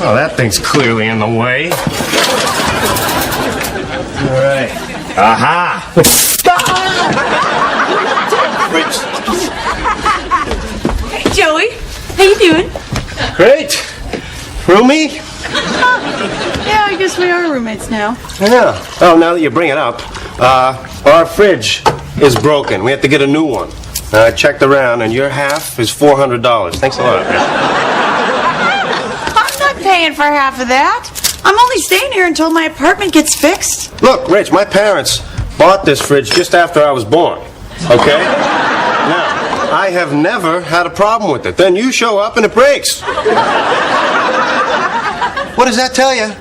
Oh, that thing's clearly in the way. All right. Aha! Hey, Joey. How you doing? Great. Roomie? Yeah, I guess we are roommates now. Yeah. Oh, now that you bring it up, our fridge is broken. We have to get a new one. I checked around, and your half is $400. Thanks a lot. I'm not paying for half of that. I'm only staying here until my apartment gets fixed. Look, Rich, my parents bought this fridge just after I was born. Okay? Now, I have never had a problem with it. Then you show up and it breaks. What does that tell you?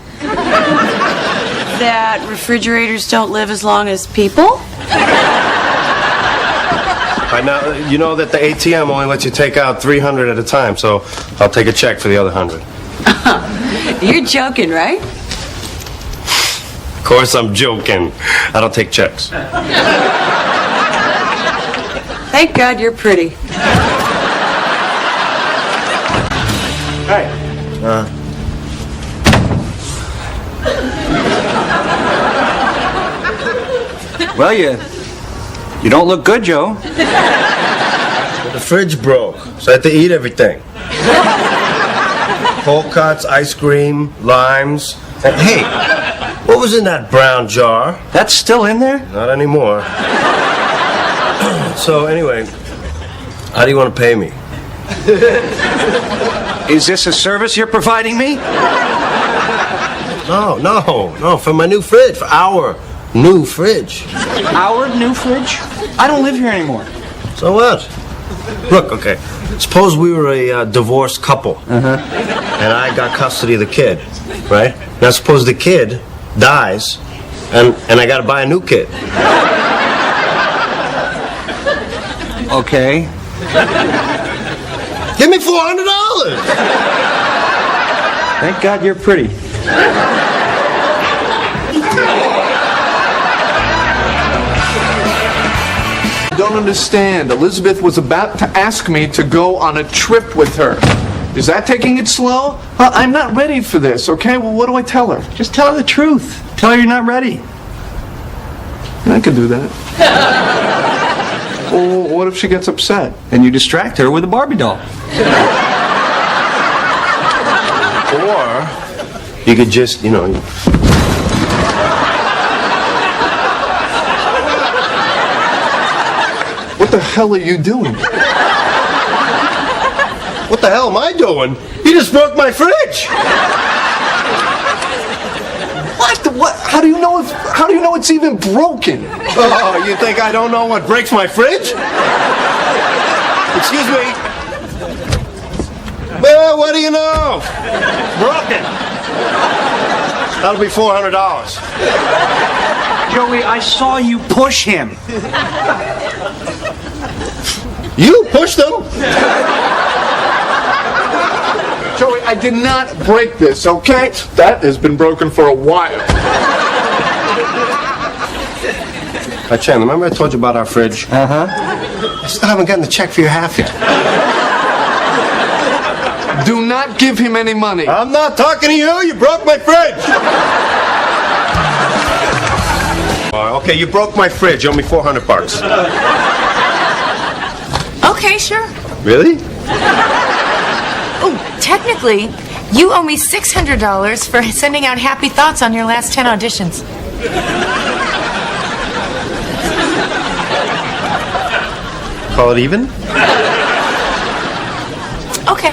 That refrigerators don't live as long as people? Now, you know that the ATM only lets you take out 300 at a time, so I'll take a check for the other 100. You're joking, right? Of course I'm joking. I don't take checks. Thank God you're pretty. Hey. Well, you don't look good, Joe. The fridge broke, so I had to eat everything. Cold cuts, ice cream, limes. And, hey, what was in that brown jar? That's still in there? Not anymore. So anyway, how do you want to pay me? Is this a service you're providing me? No, for my new fridge, for our new fridge. Our new fridge? I don't live here anymore. So what? Look, okay, suppose we were a divorced couple, and I got custody of the kid, right? Now suppose the kid dies, and I got to buy a new kid. Okay. Give me $400. Thank God you're pretty. I don't understand. Elizabeth was about to ask me to go on a trip with her. Is that taking it slow? Well, I'm not ready for this, okay? Well, what do I tell her? Just tell her the truth. Tell her you're not ready. I can do that. Well, what if she gets upset? Then you distract her with a Barbie doll. Or you could just, What the hell are you doing? What the hell am I doing? You just broke my fridge. What? How do you know it's even broken? Oh, you think I don't know what breaks my fridge? Excuse me. Well, what do you know? Broken. That'll be $400. Joey, I saw you push him. You pushed them. Joey, I did not break this, okay? That has been broken for a while. Chandler, remember I told you about our fridge? I still haven't gotten the check for your half yet. Do not give him any money. I'm not talking to you. You broke my fridge. Okay, you broke my fridge. You owe me $400. Okay, sure. Really? Oh, technically, you owe me $600 for sending out happy thoughts on your last 10 auditions. Call it even? Okay.